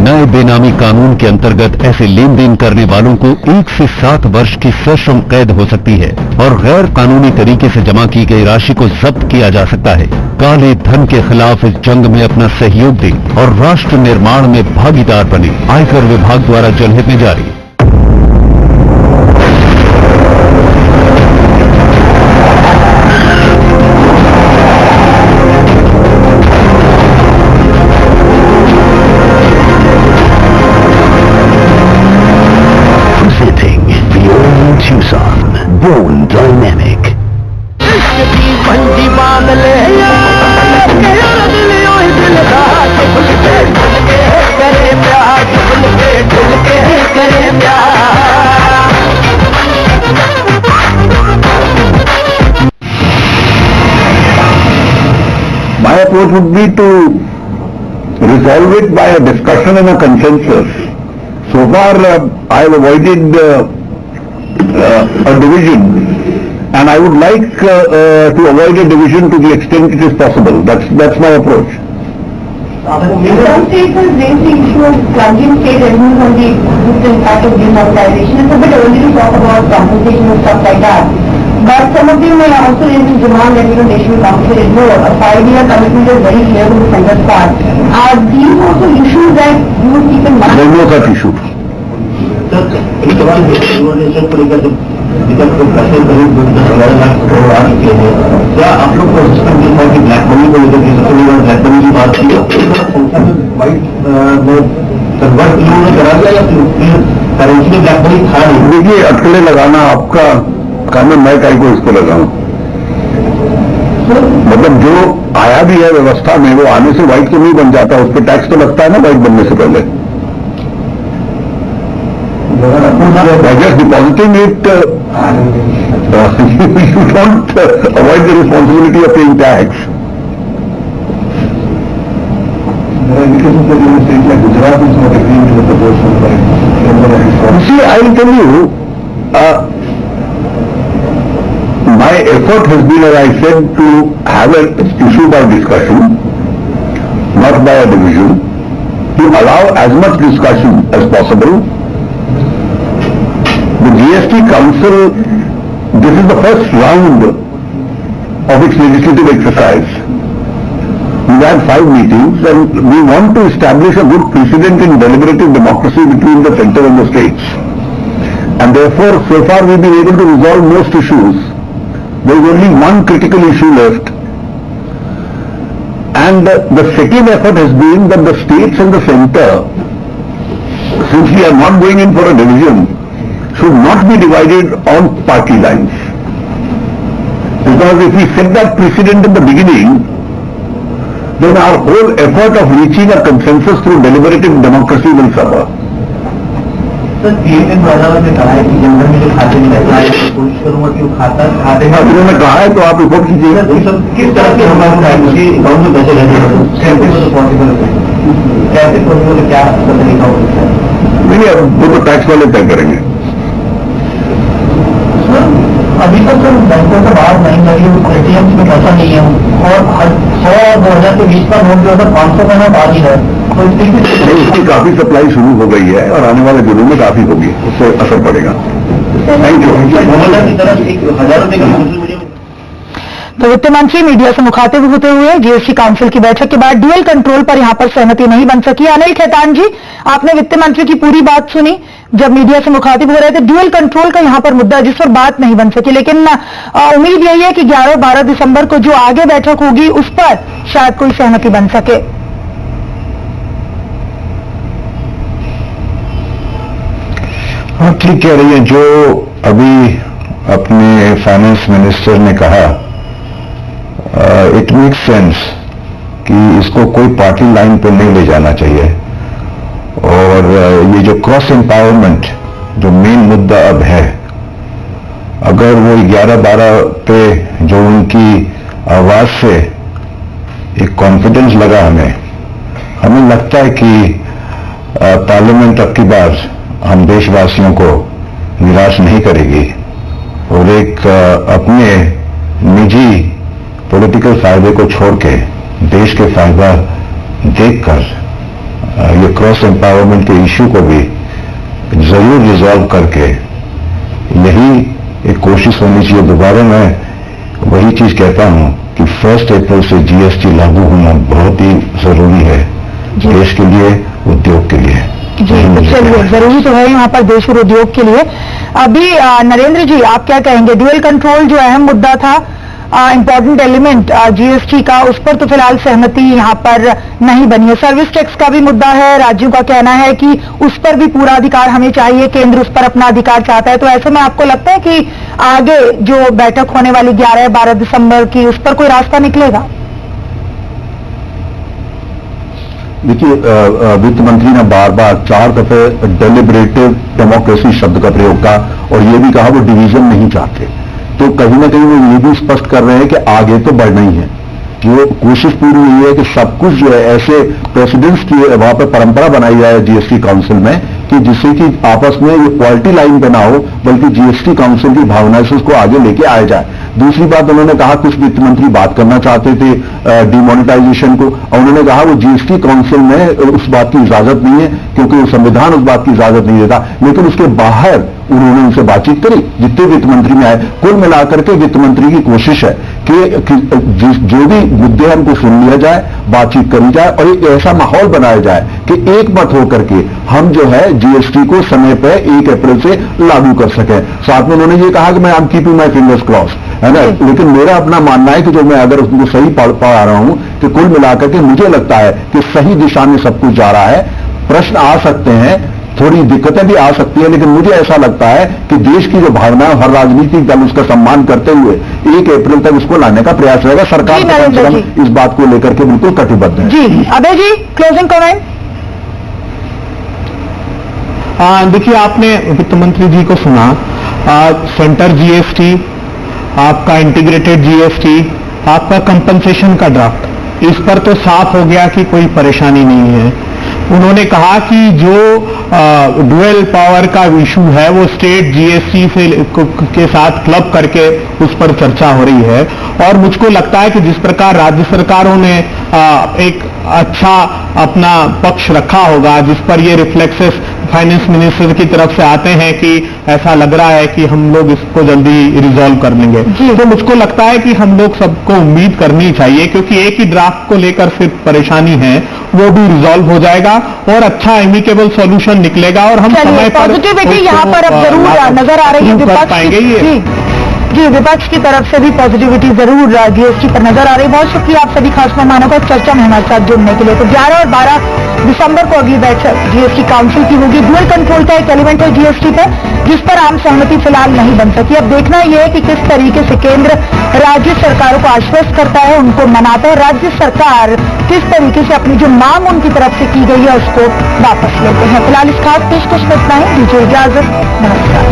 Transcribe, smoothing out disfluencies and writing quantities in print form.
नए बेनामी कानून के अंतर्गत ऐसे लेन देन करने वालों को 1 से 7 वर्ष की सश्रम कैद हो सकती है और गैर कानूनी तरीके से जमा की गई राशि को जब्त किया जा सकता है। काले धन के खिलाफ इस जंग में अपना सहयोग दें और राष्ट्र निर्माण में भागीदार बने। आयकर विभाग द्वारा जनहित में जारी। Born Dynamic. My approach would be to resolve it by a discussion and a consensus. So far, I have avoided a division, and I would like to avoid a division to the extent it is possible. That's my approach. Some states have raised the issue of plunging state revenues on the impact of demonetization. It's a bit early to talk about compensation and stuff like that. But some of them may also raise the demand that they should be compensated more. A 5-year commitment is very clear from the center's part. Are these also issues that you would keep in mind? There is no such issue. क्या आप लोग को system के साथ black money को लेकर black money की बात की कन्वर्ट इन्होंने करा दिया या फिर करेंसी में ब्लैक मनी था? देखिए, अटकलें लगाना आपका काम है, मैं कहीं को इसको लगाऊं। मतलब जो आया भी है व्यवस्था में, वो आने से व्हाइट तो नहीं बन जाता, उस पर टैक्स तो लगता है ना व्हाइट बनने से पहले। By just depositing it, you don't avoid the responsibility of paying tax. See, I will tell you, my effort has been, as I said, to have an issue by discussion, not by a division, to allow as much discussion as possible. The GST Council, this is the first round of its legislative exercise. We've had 5 meetings and we want to establish a good precedent in deliberative democracy between the center and the states. And therefore, so far we've been able to resolve most issues. There is only one critical issue left. And the second effort has been that the states and the center, since we are not going in for a division, should not be divided on party lines. Because if we set that precedent in the beginning, then our whole effort of reaching a consensus through deliberative democracy will suffer. Sir, ने कहा है कि general में जो खाते में रहता है, कोशिश करूंगा कि वो खाते उन्होंने कहा है तो आप रिपोर्ट कीजिएगा। किस तरह से हमारे अकाउंट में पैसे रहते कैसे पॉसिबल है, कैसे पॉसिबल है, क्या तरीका हो सकता है? नहीं, वो तो टैक्स वाले तय करेंगे। अभी तक सर बैंकों से बात नहीं लगी, एटीएम में पैसा नहीं है और 100 और 2000 के बीच का नोट जो है 500 का नोट आ ही है, तो इसकी काफी सप्लाई शुरू हो गई है और आने वाले दिनों में काफी होगी, उससे असर पड़ेगा। Thank you. 2000 की तरफ 1000 रुपए का सोशल मीडिया। तो वित्त मंत्री मीडिया से मुखातिब होते हुए जीएसटी काउंसिल की बैठक के बाद ड्यूअल कंट्रोल पर यहां पर सहमति नहीं बन सकी। अनिल खेतान जी, आपने वित्त मंत्री की पूरी बात सुनी जब मीडिया से मुखातिब हो रहे थे। ड्यूअल कंट्रोल का यहां पर मुद्दा जिस पर बात नहीं बन सकी, लेकिन उम्मीद यही है कि 11-12 दिसंबर को जो आगे बैठक होगी उस पर शायद कोई सहमति बन सके। हाँ, ठीक कह रही है। जो अभी अपने फाइनेंस मिनिस्टर ने कहा, इट मेक्स सेंस कि इसको कोई पार्टी लाइन पर नहीं ले जाना चाहिए और ये जो क्रॉस एम्पावरमेंट जो मेन मुद्दा अब है, अगर वो 11-12 पे जो उनकी आवाज से एक कॉन्फिडेंस लगा हमें लगता है कि पार्लियामेंट अब की बार हम देशवासियों को निराश नहीं करेगी और एक अपने निजी पॉलिटिकल फायदे को छोड़ के देश के फायदा देखकर ये क्रॉस एम्पावरमेंट के इश्यू को भी जरूर रिजॉल्व करके यही एक कोशिश होनी चाहिए। दोबारा मैं वही चीज कहता हूं कि 1 अप्रैल से जीएसटी लागू होना बहुत ही जरूरी है देश के लिए, उद्योग के लिए। जी तो चलिए, जरूरी तो है यहाँ पर देश और उद्योग के लिए। अभी नरेंद्र जी आप क्या कहेंगे, ड्यूअल कंट्रोल जो अहम मुद्दा था, इंपॉर्टेंट एलिमेंट जीएसटी का, उस पर तो फिलहाल सहमति यहाँ पर नहीं बनी है। सर्विस टैक्स का भी मुद्दा है, राज्यों का कहना है कि उस पर भी पूरा अधिकार हमें चाहिए, केंद्र उस पर अपना अधिकार चाहता है। तो ऐसे में आपको लगता है कि आगे जो बैठक होने वाली 11-12 दिसंबर की, उस पर कोई रास्ता निकलेगा? देखिए, वित्त मंत्री ने बार बार 4 दफे डेलिब्रेटिव डेमोक्रेसी शब्द का प्रयोग का, और ये भी कहा वो डिवीजन नहीं चाहते। तो कहीं ना कहीं वो ये भी स्पष्ट कर रहे हैं कि आगे तो बढ़ना ही है, कि वो कोशिश पूरी हुई है कि सब कुछ जो है ऐसे प्रेसिडेंट्स की वहां पर परंपरा बनाई जाए जीएसटी काउंसिल में, कि जिससे कि आपस में ये क्वालिटी लाइन पे ना हो, बल्कि जीएसटी काउंसिल की भावना से उसको आगे लेके आया जाए। दूसरी बात, उन्होंने कहा कुछ वित्त मंत्री बात करना चाहते थे डिमोनेटाइजेशन को, और उन्होंने कहा वो जीएसटी काउंसिल में उस बात की इजाजत नहीं है, क्योंकि वो संविधान उस बात की इजाजत नहीं देता। लेकिन उसके बाहर उन्होंने उनसे बातचीत करी, जितने वित्त मंत्री में आए। कुल मिलाकर के वित्त मंत्री की कोशिश है कि जो भी मुद्दे हमको सुन लिया जाए, बातचीत करी जाए, और एक ऐसा माहौल बनाया जाए कि एक मत होकर के हम जो है जीएसटी को समय पर 1 अप्रैल से लागू कर सकें। साथ में उन्होंने ये कहा कि मैं I am keeping my fingers cross, है ना। लेकिन मेरा अपना मानना है कि जो मैं अगर उसको सही पढ़ पा रहा हूं कि कुल मिलाकर के मुझे लगता है कि सही दिशा में सब कुछ जा रहा है। प्रश्न आ सकते हैं, थोड़ी दिक्कतें भी आ सकती है, लेकिन मुझे ऐसा लगता है कि देश की जो भावना है, हर राजनीतिक दल उसका सम्मान करते हुए 1 अप्रैल तक उसको लाने का प्रयास रहेगा। सरकार कम से कम इस बात को लेकर के बिल्कुल कटिबद्ध है। जी अभय जी, क्लोजिंग कमेंट। देखिए, आपने वित्त मंत्री जी को सुना, सेंटर जीएसटी, आपका इंटीग्रेटेड जीएसटी, आपका कंपनसेशन का ड्राफ्ट, इस पर तो साफ हो गया कि कोई परेशानी नहीं है। उन्होंने कहा कि जो डुअल पावर का इशू है वो स्टेट जीएसटी से के साथ क्लब करके उस पर चर्चा हो रही है, और मुझको लगता है कि जिस प्रकार राज्य सरकारों ने एक अच्छा अपना पक्ष रखा होगा, जिस पर ये रिफ्लेक्सेस फाइनेंस मिनिस्टर की तरफ से आते हैं कि ऐसा लग रहा है कि हम लोग इसको जल्दी रिजॉल्व कर लेंगे, तो मुझको लगता है कि हम लोग सबको उम्मीद करनी चाहिए, क्योंकि एक ही ड्राफ्ट को लेकर सिर्फ परेशानी है, वो भी रिजॉल्व हो जाएगा और अच्छा एमिकेबल सॉल्यूशन निकलेगा, और हम समय पर पॉजिटिविटी यहाँ पर अब जरूर नजर आ रही है विपक्ष जी, विपक्ष की तरफ से भी पॉजिटिविटी जरूर जीएसटी पर नजर आ रही है। बहुत शुक्रिया आप सभी खास मेहमानों का चर्चा में हमारे साथ जुड़ने के लिए। तो 11 और 12 दिसंबर को अगली बैठक जीएसटी काउंसिल की होगी। डुअल कंट्रोल का एक एलिमेंट है जीएसटी पर, जिस पर आम सहमति फिलहाल नहीं बन सकी। अब देखना यह है कि किस तरीके से केंद्र राज्य सरकारों को आश्वस्त करता है, उनको मनाता है, राज्य सरकार किस तरीके से अपनी जो मांग उनकी तरफ से की गई है उसको वापस लेते हैं। फिलहाल इस खास पेशकश में इतना ही, दीजिए इजाजत, नमस्कार।